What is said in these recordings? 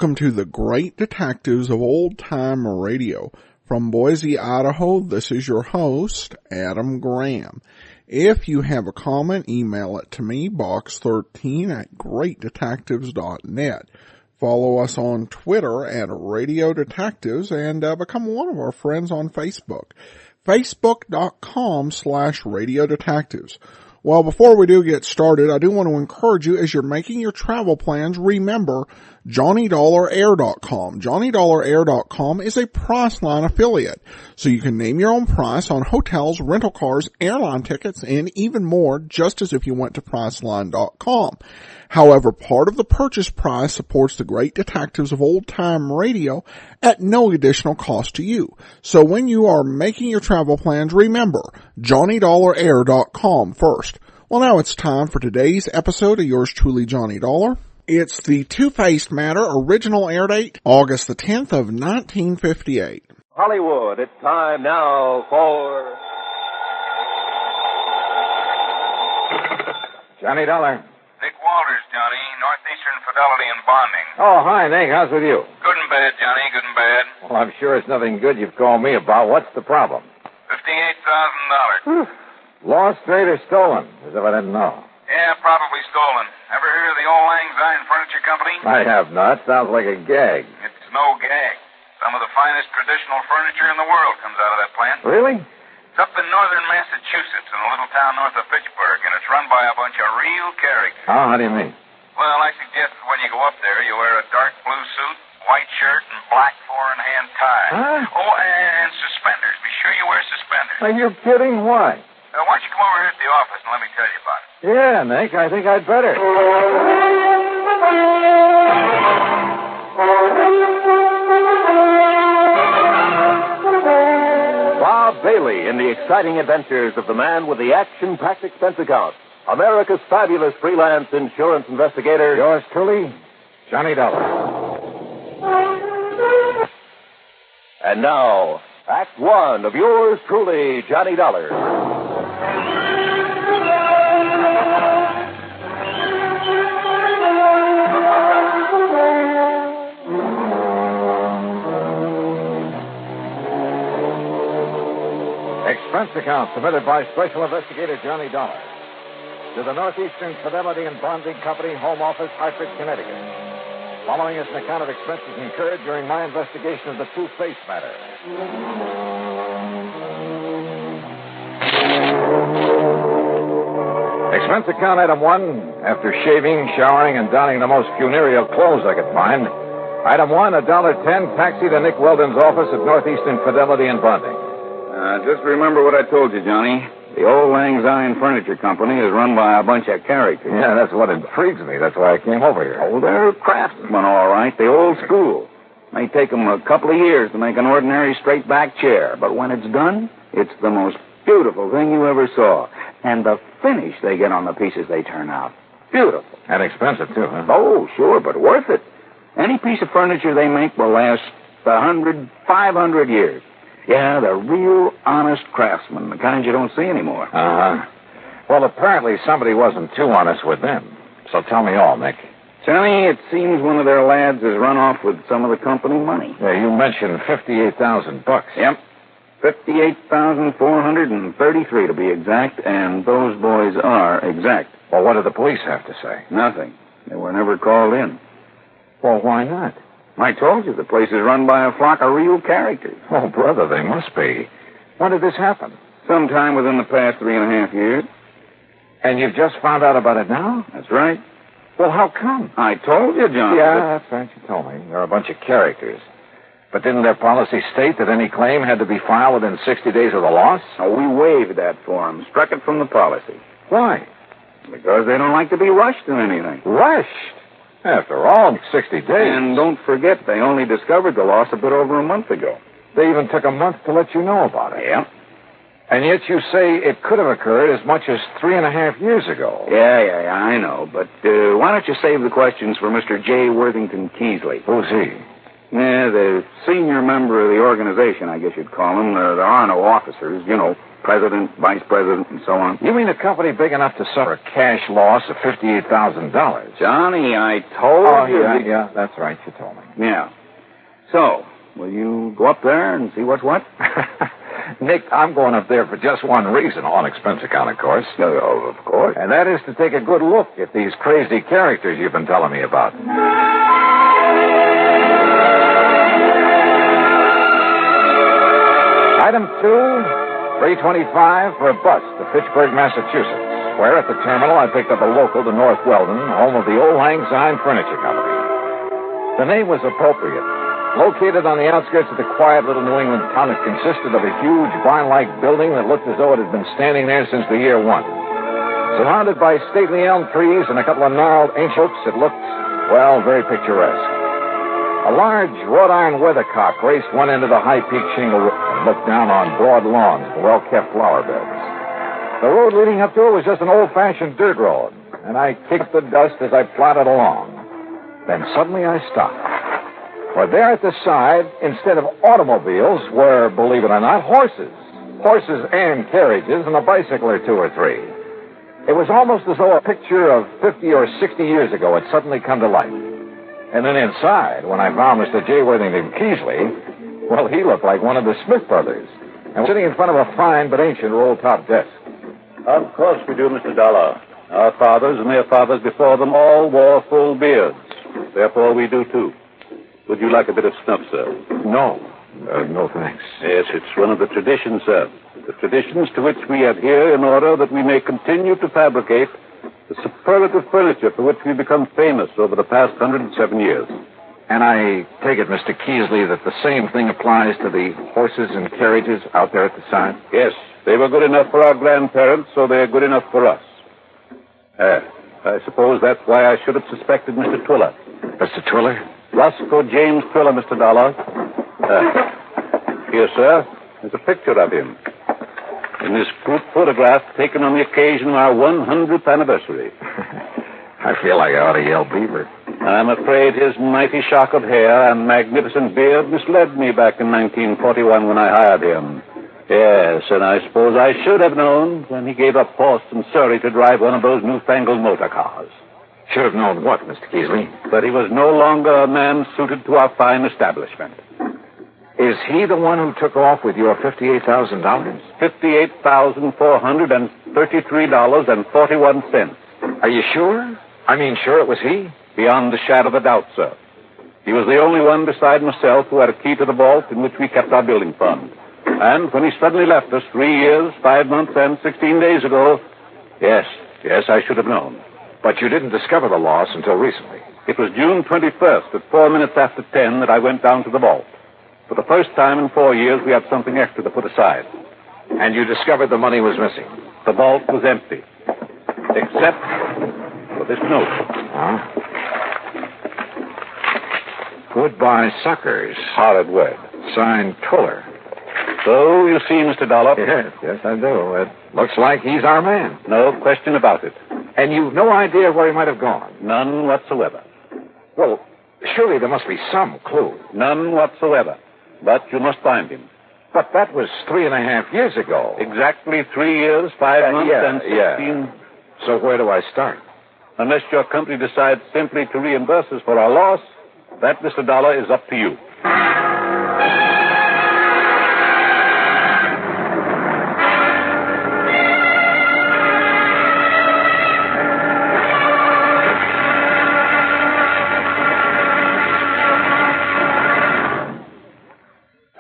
Welcome to the Great Detectives of Old Time Radio. From Boise, Idaho, this is your host, Adam Graham. If you have a comment, email it to me, box13@greatdetectives.net. Follow us on Twitter at Radio Detectives and become one of our friends on Facebook. Facebook.com/Radio Detectives. Well, before we do get started, I do want to encourage you as you're making your travel plans, remember JohnnyDollarAir.com. JohnnyDollarAir.com is a Priceline affiliate, so you can name your own price on hotels, rental cars, airline tickets, and even more, just as if you went to Priceline.com. However, part of the purchase price supports the Great Detectives of Old Time Radio at no additional cost to you. So when you are making your travel plans, remember JohnnyDollarAir.com first. Well, now it's time for today's episode of yours truly, Johnny Dollar. It's the Two-Faced Matter, original air date, August the 10th of 1958. Hollywood, it's time now for... Johnny Dollar. Nick Walters, Johnny. Northeastern Fidelity and Bonding. Oh, hi, Nick. How's with you? Good and bad, Johnny. Good and bad. Well, I'm sure it's nothing good you've called me about. What's the problem? $58,000. Lost, straight, or stolen? As if I didn't know. Yeah, probably stolen. Ever hear of the Old Lang Syne Furniture Company? I have not. Sounds like a gag. It's no gag. Some of the finest traditional furniture in the world comes out of that plant. Really? It's up in northern Massachusetts in a little town north of Fitchburg, and it's run by a bunch of real characters. Oh, how do you mean? Well, I suggest that when you go up there, you wear a dark blue suit, white shirt, and black four-in-hand tie. Huh? Oh, and suspenders. Be sure you wear suspenders. Are you kidding? Why? Why don't you come over here to the office and let me tell you about it? Yeah, Nick, I think I'd better. Bob Bailey in the exciting adventures of the man with the action-packed expense account. America's fabulous freelance insurance investigator. Yours truly, Johnny Dollar. And now, Act One of yours truly, Johnny Dollar. Expense account submitted by Special Investigator Johnny Dollar to the Northeastern Fidelity and Bonding Company, Home Office, Hartford, Connecticut. Following is an account of expenses incurred during my investigation of the Two-Faced Matter. Expense account item 1, after shaving, showering, and donning the most funereal clothes I could find. Item 1, $1.10, taxi to Nick Weldon's office at Northeastern Fidelity and Bonding. Just remember what I told you, Johnny. The Old Lang Syne Furniture Company is run by a bunch of characters. Yeah, that's what intrigues me. That's why I came over here. Oh, they're craftsmen, all right. The old school. May take them a couple of years to make an ordinary straight-back chair, but when it's done, it's the most beautiful thing you ever saw. And the finish they get on the pieces they turn out. Beautiful. And expensive, too, huh? Oh, sure, but worth it. Any piece of furniture they make will last 100, 500 years. Yeah, they're real honest craftsmen, the kind you don't see anymore. Uh-huh. Well, apparently somebody wasn't too honest with them. So tell me all, Nick. Johnny, it seems one of their lads has run off with some of the company money. Yeah, you mentioned $58,000. Yep. 58,433 to be exact, and those boys are exact. Well, what did the police have to say? Nothing. They were never called in. Well, why not? I told you, the place is run by a flock of real characters. Oh, brother, they must be. When did this happen? Sometime within the past 3.5 years. And you've just found out about it now? That's right. Well, how come? I told you, John. Yeah, that's right. You told me. They're a bunch of characters. But didn't their policy state that any claim had to be filed within 60 days of the loss? Oh, we waived that for them. Struck it from the policy. Why? Because they don't like to be rushed in anything. Rushed? After all, 60 days. And don't forget, they only discovered the loss a bit over a month ago. They even took a month to let you know about it. Yeah. And yet you say it could have occurred as much as 3.5 years ago. Yeah, I know. But why don't you save the questions for Mr. J. Worthington Keesley? Who's he? Yeah, the senior member of the organization, I guess you'd call him. There are no officers, you know. president, vice president, and so on. You mean a company big enough to suffer a cash loss of $58,000? Johnny, I told you. Yeah, that's right. You told me. Yeah. So, will you go up there and see what's what? Nick, I'm going up there for just one reason, on expense account, of course. Oh, of course. And that is to take a good look at these crazy characters you've been telling me about. Item 2, 325 for a bus to Fitchburg, Massachusetts, where at the terminal I picked up a local to North Weldon, home of the Old Lang Syne Furniture Company. The name was appropriate. Located on the outskirts of the quiet little New England town, it consisted of a huge barn-like building that looked as though it had been standing there since the year 1. Surrounded by stately elm trees and a couple of gnarled ancient oaks, it looked, well, very picturesque. A large wrought iron weathercock raced one end of the high-peaked shingle roof and looked down on broad lawns and well-kept flower beds. The road leading up to it was just an old-fashioned dirt road, and I kicked the dust as I plodded along. Then suddenly I stopped. For there at the side, instead of automobiles, were, believe it or not, horses. Horses and carriages and a bicycle or 2 or 3. It was almost as though a picture of 50 or 60 years ago had suddenly come to life. And then inside, when I found Mr. J. Worthington Keesley, well, he looked like one of the Smith brothers, and was sitting in front of a fine but ancient roll-top desk. Of course we do, Mr. Dollar. Our fathers and their fathers before them all wore full beards. Therefore, we do, too. Would you like a bit of snuff, sir? No. No, thanks. Yes, it's one of the traditions, sir. The traditions to which we adhere in order that we may continue to fabricate the superlative furniture for which we've become famous over the past 107 years. And I take it, Mr. Keesley, that the same thing applies to the horses and carriages out there at the side? Yes, they were good enough for our grandparents, so they're good enough for us. I suppose that's why I should have suspected Mr. Twiller. Mr. Twiller? Roscoe James Twiller, Mr. Dollar. Here, sir, there's a picture of him. In this group photograph taken on the occasion of our 100th anniversary. I feel like I ought to yell beaver. I'm afraid his mighty shock of hair and magnificent beard misled me back in 1941 when I hired him. Yes, and I suppose I should have known when he gave up horse and Surrey to drive one of those newfangled motor cars. Should have known what, Mr. Keesley? But he was no longer a man suited to our fine establishment. Is he the one who took off with your $58,000? $58,433.41. Are you sure? I mean, sure it was he? Beyond a shadow of a doubt, sir. He was the only one beside myself who had a key to the vault in which we kept our building fund. And when he suddenly left us 3 years, 5 months, and 16 days ago, yes, I should have known. But you didn't discover the loss until recently. It was June 21st at 4 minutes after 10 that I went down to the vault. For the first time in 4 years, we had something extra to put aside. And you discovered the money was missing? The vault was empty. Except for this note. Huh? Goodbye, suckers. Horrid word. Signed Twiller. So, you see, Mr. Dollar? Yes, I do. It looks like he's our man. No question about it. And you've no idea where he might have gone? None whatsoever. Well, surely there must be some clue. None whatsoever. But you must find him. But that was 3.5 years ago. Exactly 3 years, 5 months, and 16... Yeah. So where do I start? Unless your company decides simply to reimburse us for our loss, that, Mr. Dollar, is up to you.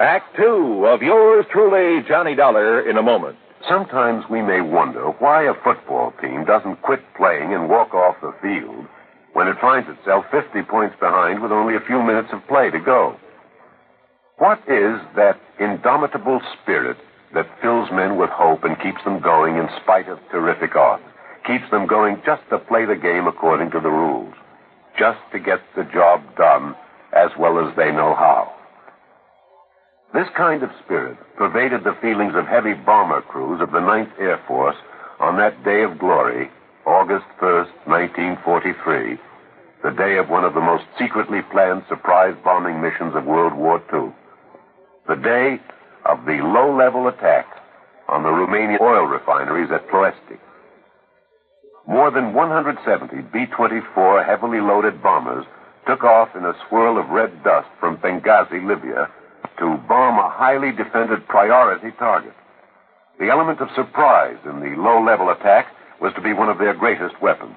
Act 2 of yours truly, Johnny Dollar, in a moment. Sometimes we may wonder why a football team doesn't quit playing and walk off the field when it finds itself 50 points behind with only a few minutes of play to go. What is that indomitable spirit that fills men with hope and keeps them going in spite of terrific odds? Keeps them going just to play the game according to the rules, just to get the job done as well as they know how. This kind of spirit pervaded the feelings of heavy bomber crews of the 9th Air Force on that day of glory, August 1st, 1943, the day of one of the most secretly planned surprise bombing missions of World War II. The day of the low-level attack on the Romanian oil refineries at Ploiești. More than 170 B-24 heavily loaded bombers took off in a swirl of red dust from Benghazi, Libya, to bomb a highly defended priority target. The element of surprise in the low-level attack was to be one of their greatest weapons.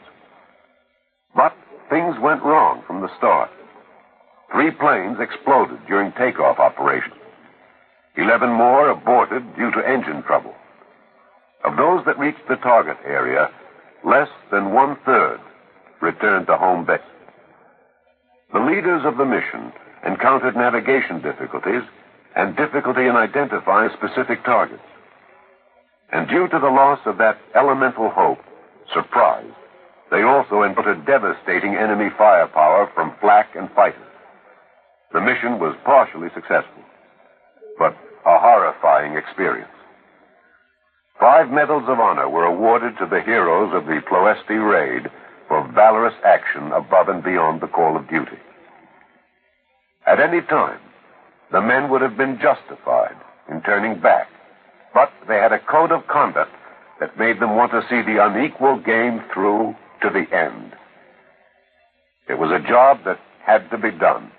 But things went wrong from the start. 3 planes exploded during takeoff operations. 11 more aborted due to engine trouble. Of those that reached the target area, less than 1/3 returned to home base. The leaders of the mission encountered navigation difficulties and difficulty in identifying specific targets. And due to the loss of that elemental hope, surprise, they also encountered devastating enemy firepower from flak and fighters. The mission was partially successful, but a horrifying experience. 5 medals of honor were awarded to the heroes of the Ploiești raid for valorous action above and beyond the call of duty. At any time, the men would have been justified in turning back, but they had a code of conduct that made them want to see the unequal game through to the end. It was a job that had to be done.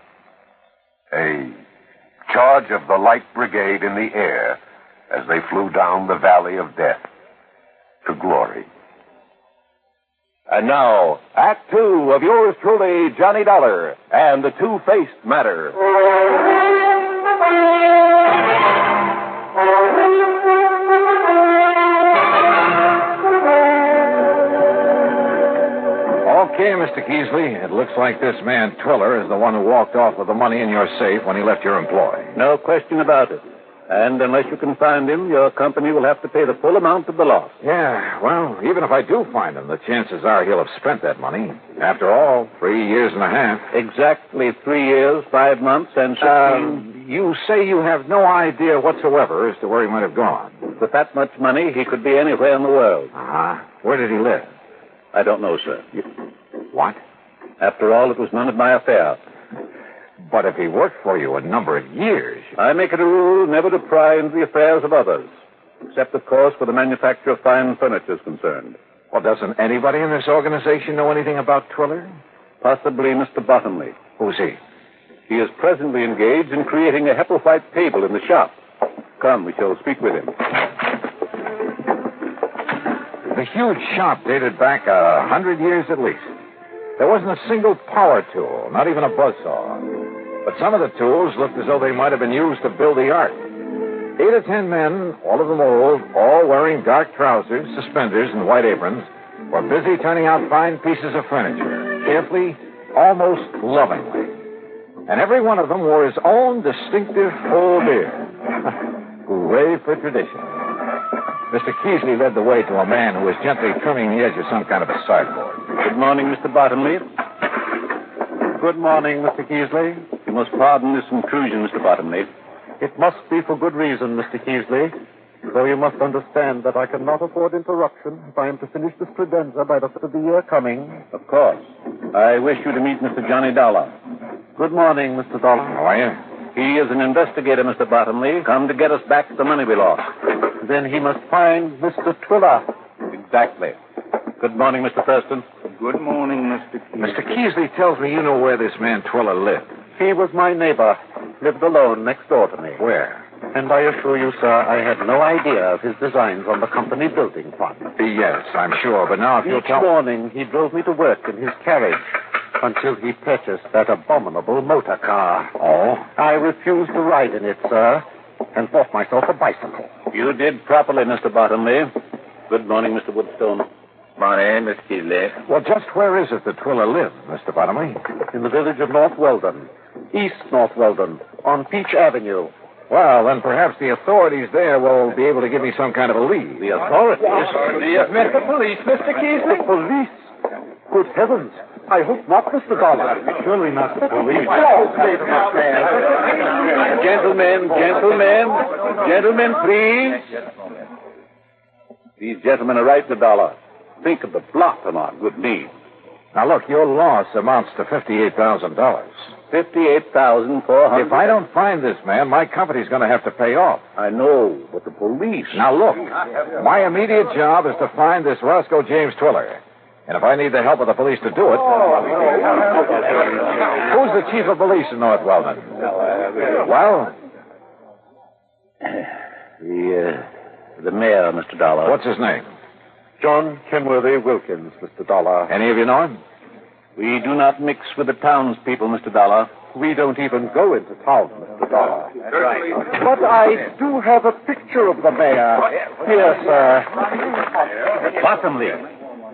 A charge of the Light Brigade in the air as they flew down the valley of death to glory. And now, Act 2 of yours truly, Johnny Dollar, and the Two-Faced Matter. Okay, Mr. Keasley, it looks like this man Twiller is the one who walked off with the money in your safe when he left your employ. No question about it. And unless you can find him, your company will have to pay the full amount of the loss. Yeah, well, even if I do find him, the chances are he'll have spent that money. After all, 3 years and a half. Exactly 3 years, 5 months, and 16... You say you have no idea whatsoever as to where he might have gone. With that much money, he could be anywhere in the world. Uh-huh. Where did he live? I don't know, sir. What? After all, it was none of my affair. But if he worked for you a number of years... I make it a rule never to pry into the affairs of others, except, of course, where the manufacture of fine furniture is concerned. Well, doesn't anybody in this organization know anything about Twiller? Possibly Mr. Bottomley. Who's he? He is presently engaged in creating a Hepplewhite table in the shop. Come, we shall speak with him. The huge shop dated back 100 years at least. There wasn't a single power tool, not even a buzzsaw. But some of the tools looked as though they might have been used to build the ark. 8 or 10 men, all of them old, all wearing dark trousers, suspenders, and white aprons, were busy turning out fine pieces of furniture, carefully, almost lovingly. And every one of them wore his own distinctive full beard. Hooray for tradition. Mr. Keasley led the way to a man who was gently trimming the edge of some kind of a sideboard. Good morning, Mr. Bottomley. Good morning, Mr. Keasley. You must pardon this intrusion, Mr. Bottomley. It must be for good reason, Mr. Keasley. Though you must understand that I cannot afford interruption if I am to finish this credenza by the first of the year coming. Of course. I wish you to meet Mr. Johnny Dollar. Good morning, Mr. Dollar. How are you? He is an investigator, Mr. Bottomley, come to get us back the money we lost. Then he must find Mr. Twiller. Exactly. Good morning, Mr. Thurston. Good morning, Mr. Keasley. Mr. Keasley tells me you know where this man Twiller lived. He was my neighbor, lived alone next door to me. Where? And I assure you, sir, I had no idea of his designs on the company building fund. Yes, I'm sure, but now if you'll Each tell... morning he drove me to work in his carriage until he purchased that abominable motor car. Oh? I refused to ride in it, sir, and bought myself a bicycle. You did properly, Mr. Bottomley. Good morning, Mr. Woodstone. Morning, Mr. Keasley. Well, just where is it that Twiller lived, Mr. Bottomley? In the village of North Weldon, East North Weldon, on Peach Avenue. Well, then perhaps the authorities there will be able to give me some kind of a lead. The authorities? The police, Mr. Keasley. The police? Good heavens. I hope not, Mr. Dollar. Surely not the police. Gentlemen, please. These gentlemen are right, Mr. Dollar. Think of the blot on our good name. Now, look, your loss amounts to $58,000. $58,400. If I don't find this man, my company's going to have to pay off. I know, but the police... Now, look, my immediate job is to find this Roscoe James Twiller. And if I need the help of the police to do it... Who's the chief of police in North Weldon? Well? The mayor, Mr. Dollar. What's his name? John Kenworthy Wilkins, Mr. Dollar. Any of you know him? We do not mix with the townspeople, Mr. Dollar. We don't even go into town, Mr. Dollar. That's right. But I do have a picture of the mayor. Here, sir. Bottomley,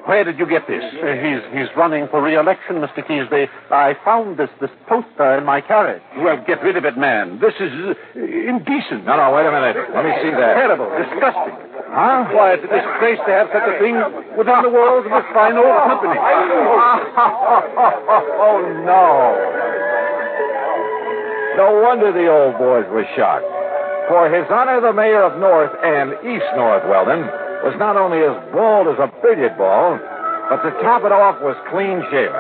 where did you get this? He's running for re-election, Mr. Keasley. I found this poster in my carriage. Well, get rid of it, man. This is indecent. No, wait a minute. Let me see that. Terrible, disgusting. Huh? Why, it's a disgrace to have such a thing within the walls of this fine old company. Oh, no. No wonder the old boys were shocked. For His Honor the Mayor of North and East North Weldon was not only as bald as a billiard ball, but to top it off was clean shaven.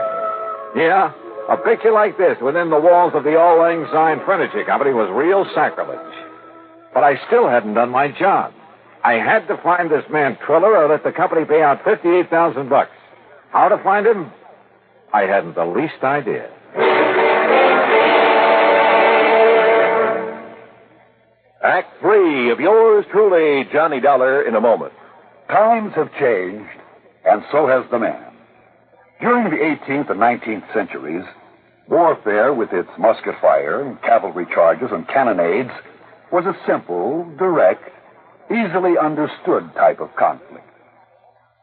Yeah, a picture like this within the walls of the Auld Lang Syne Furniture Company was real sacrilege. But I still hadn't done my job. I had to find this man Twiller or let the company pay out $58,000. How to find him? I hadn't the least idea. Act 3 of yours truly, Johnny Dollar, in a moment. Times have changed, and so has the man. During the 18th and 19th centuries, warfare with its musket fire and cavalry charges and cannonades was a simple, direct, easily understood type of conflict.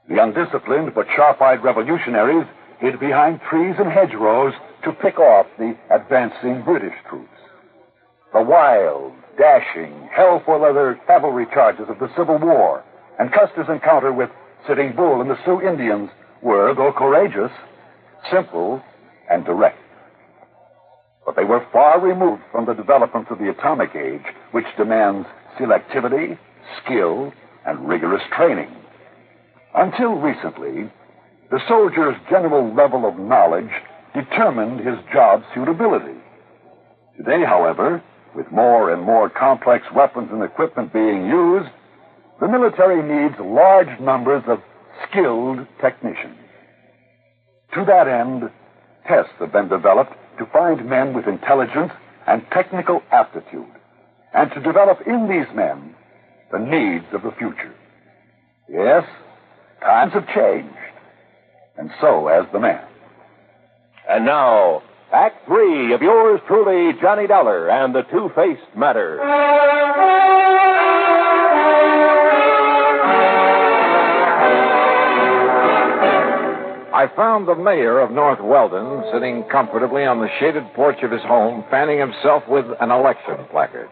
The undisciplined but sharp-eyed revolutionaries hid behind trees and hedgerows to pick off the advancing British troops. The wild, dashing, hell-for-leather cavalry charges of the Civil War and Custer's encounter with Sitting Bull and the Sioux Indians were, though courageous, simple and direct. But they were far removed from the development of the atomic age, which demands selectivity, skill, and rigorous training. Until recently, the soldier's general level of knowledge determined his job suitability. Today, however, with more and more complex weapons and equipment being used, the military needs large numbers of skilled technicians. To that end, tests have been developed to find men with intelligence and technical aptitude, and to develop in these men the needs of the future. Yes, times have changed, and so has the man. And now, Act 3 of yours truly, Johnny Dollar and the Two-Faced Matter. I found the mayor of North Weldon sitting comfortably on the shaded porch of his home, fanning himself with an election placard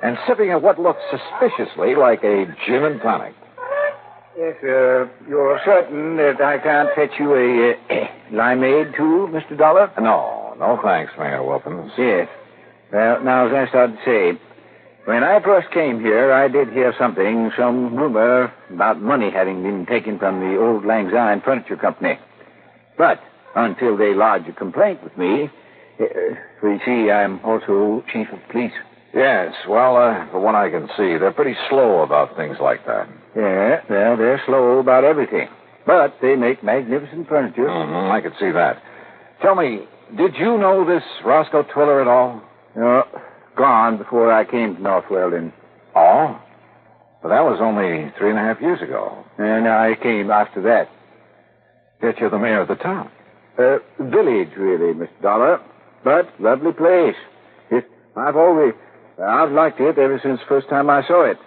and sipping at what looked suspiciously like a gin and tonic. Yes, you're certain that I can't fetch you a limeade, too, Mr. Dollar? No thanks, Mayor Wilkins. Yes. Well, now, as I started to say, when I first came here, I did hear some rumor about money having been taken from the Auld Lang Syne Furniture Company. But until they lodged a complaint with me, you see, I'm also chief of police. Yes, well, from what I can see, they're pretty slow about things like that. Yeah, well, they're slow about everything. But they make magnificent furniture. Mm-hmm, I could see that. Tell me, did you know this Roscoe Twiller at all? No, gone before I came to North Weldon. Oh? Well, that was only 3.5 years ago. And I came after that. Yet you're the mayor of the town. Village, really, Mr. Dollar. But lovely place. I've liked it ever since the first time I saw it.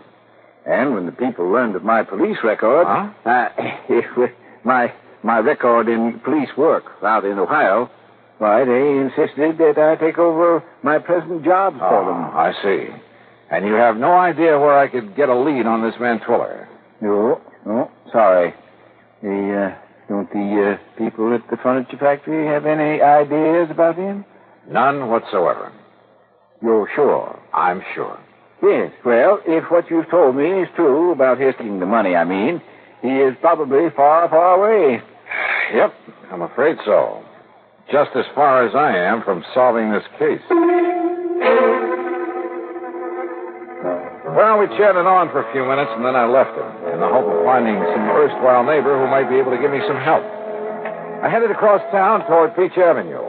And when the people learned of my police record... my record in police work out in Ohio, why, they insisted that I take over my present jobs for them. I see. And you have no idea where I could get a lead on this man Twiller? No, sorry. Don't the people at the furniture factory have any ideas about him? None whatsoever. You're sure? I'm sure. Yes, well, if what you've told me is true about his taking the money, he is probably far, far away. Yep, I'm afraid so. Just as far as I am from solving this case. Well, we chatted on for a few minutes, and then I left him in the hope of finding some erstwhile neighbor who might be able to give me some help. I headed across town toward Peach Avenue.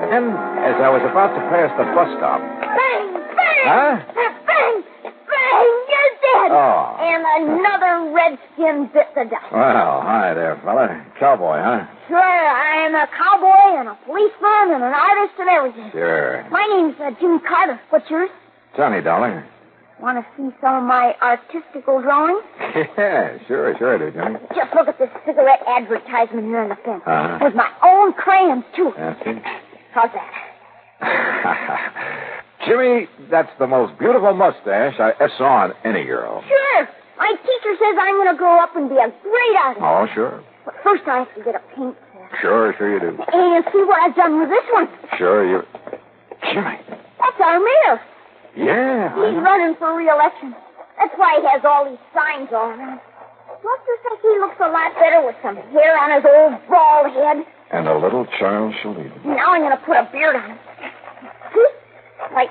And as I was about to pass the bus stop... Bang! Bang! Huh? Bang! Bang! You're dead! Oh. And another redskin bit the dust. Well, hi there, fella. Cowboy, huh? Sure, I'm a cowboy and a policeman and an artist and everything. Sure. My name's Jimmy Carter. What's yours? Johnny, darling. Want to see some of my artistical drawings? Yeah, sure I do, Johnny. Just look at this cigarette advertisement here on the fence. Uh-huh. With my own crayons, too. That's it. How's that? Jimmy, that's the most beautiful mustache I ever saw on any girl. Sure. My teacher says I'm going to grow up and be a great artist. Oh, sure. But first I have to get a paint set. Sure you do. And see what I've done with this one. Sure, you... Jimmy. That's our mayor. Yeah. He's running for re-election. That's why he has all these signs all around. Don't you think he looks a lot better with some hair on his old bald head? And a little child shall lead him. Now I'm going to put a beard on him. See? Like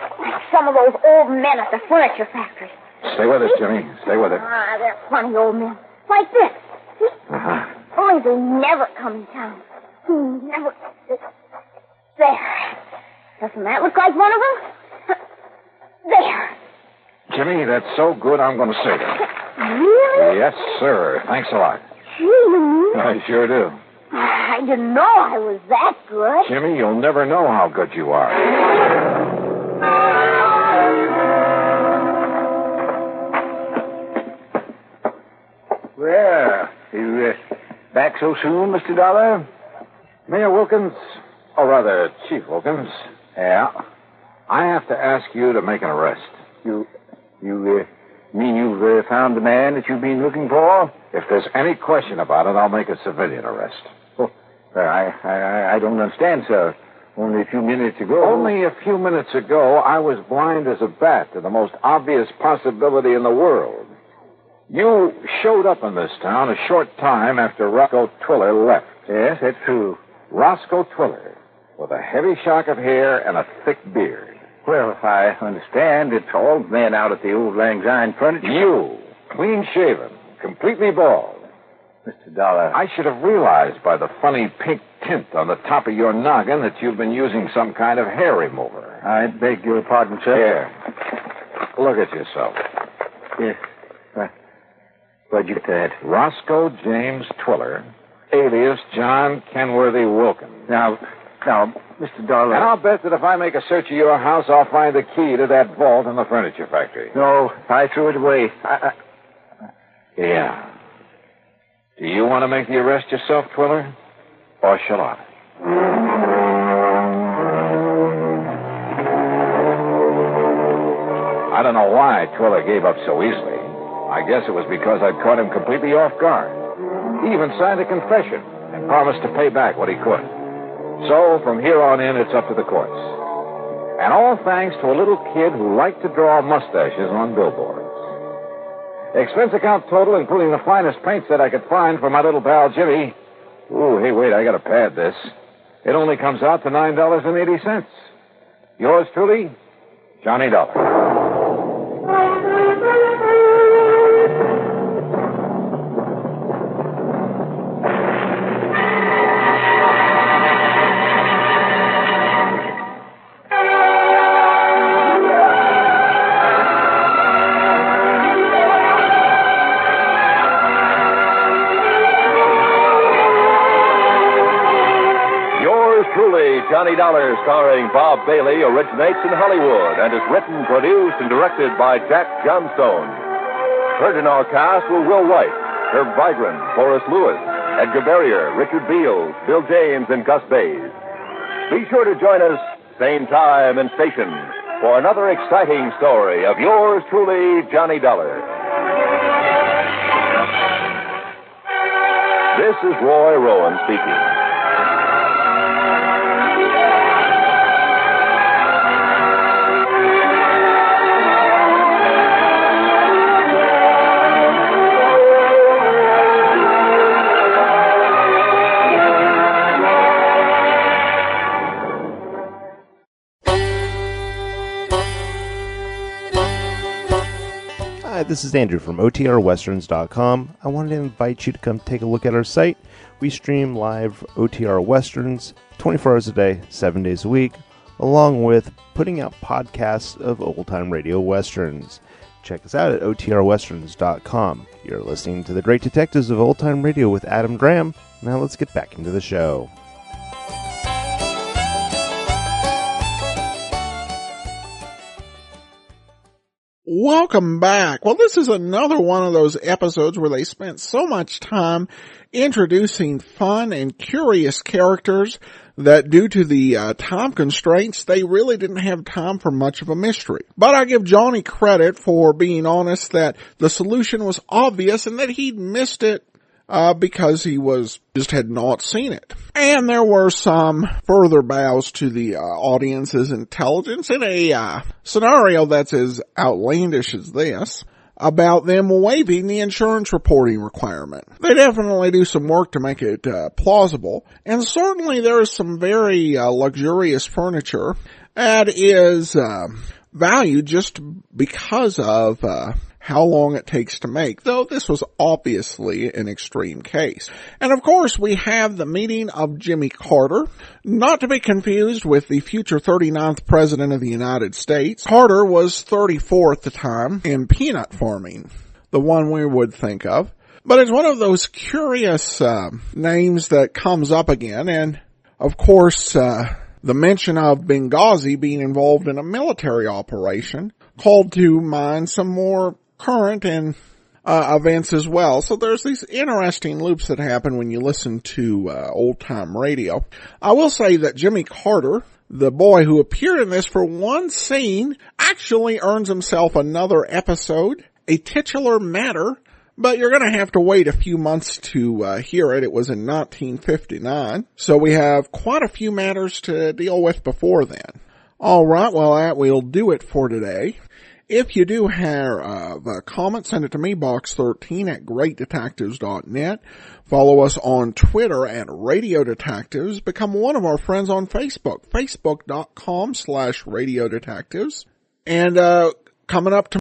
some of those old men at the furniture factory. Stay with us, Jimmy. Stay with it. Ah, they're funny old men. Like this. See? Uh-huh. Only they never come in town. Never. There. Doesn't that look like one of them? There. Jimmy, that's so good I'm going to save it. Really? Yes, sir. Thanks a lot. Gee, I sure do. I didn't know I was that good. Jimmy, you'll never know how good you are. Well, you back so soon, Mr. Dollar? Mayor Wilkins, or rather, Chief Wilkins. Yeah. I have to ask you to make an arrest. You mean you've found the man that you've been looking for? If there's any question about it, I'll make a civilian arrest. Oh, I don't understand, sir. Only a few minutes ago. Only a few minutes ago, I was blind as a bat to the most obvious possibility in the world. You showed up in this town a short time after Roscoe Twiller left. Yes, that's true. Roscoe Twiller, with a heavy shock of hair and a thick beard. Well, I understand it's all men out at the old Lang Syne furniture. You, clean-shaven, completely bald. Mr. Dollar. I should have realized by the funny pink tint on the top of your noggin that you've been using some kind of hair remover. I beg your pardon, sir. Here. Look at yourself. Yes. Where'd you get that? Roscoe James Twiller, alias John Kenworthy Wilkins. Now, Mr. Dollar. And I'll bet that if I make a search of your house, I'll find the key to that vault in the furniture factory. No, I threw it away. Yeah. Do you want to make the arrest yourself, Twiller? Or shall I? I don't know why Twiller gave up so easily. I guess it was because I'd caught him completely off guard. He even signed a confession and promised to pay back what he could. So, from here on in, it's up to the courts. And all thanks to a little kid who liked to draw mustaches on billboards. Expense account total, including the finest paint set I could find for my little pal Jimmy. Ooh, hey, wait, I gotta pad this. It only comes out to $9.80. Yours truly, Johnny Dollar. Johnny Dollar, starring Bob Bailey, originates in Hollywood and is written, produced, and directed by Jack Johnstone. Heard in our cast were Will White, Herb Vigran, Forrest Lewis, Edgar Barrier, Richard Beals, Bill James, and Gus Bays. Be sure to join us, same time and station, for another exciting story of yours truly, Johnny Dollar. This is Roy Rowan speaking. Hi, this is Andrew from OTRWesterns.com. I wanted to invite you to come take a look at our site. We stream live OTR Westerns 24 hours a day, 7 days a week, along with putting out podcasts of old-time radio westerns. Check us out at OTRWesterns.com. You're listening to The Great Detectives of Old Time Radio with Adam Graham. Now let's get back into the show. Welcome back. Well, this is another one of those episodes where they spent so much time introducing fun and curious characters that due to the time constraints, they really didn't have time for much of a mystery. But I give Johnny credit for being honest that the solution was obvious and that he'd missed it because he just had not seen it. And there were some further bows to the audience's intelligence in a scenario that's as outlandish as this, about them waiving the insurance reporting requirement. They definitely do some work to make it plausible, and certainly there is some very luxurious furniture that is valued just because of how long it takes to make, though this was obviously an extreme case. And of course, we have the meeting of Jimmy Carter, not to be confused with the future 39th President of the United States. Carter was 34 at the time in peanut farming, the one we would think of. But it's one of those curious names that comes up again, and of course, the mention of Benghazi being involved in a military operation called to mind some more current and events as well. So there's these interesting loops that happen when you listen to old-time radio. I will say that Jimmy Carter, the boy who appeared in this for one scene, actually earns himself another episode, a titular matter, but you're going to have to wait a few months to hear it. It was in 1959, so we have quite a few matters to deal with before then. All right, well, that will do it for today. If you do have a comment, send it to me, box13@greatdetectives.net. Follow us on Twitter at Radio Detectives. Become one of our friends on Facebook, facebook.com/Radio Detectives. And coming up tomorrow,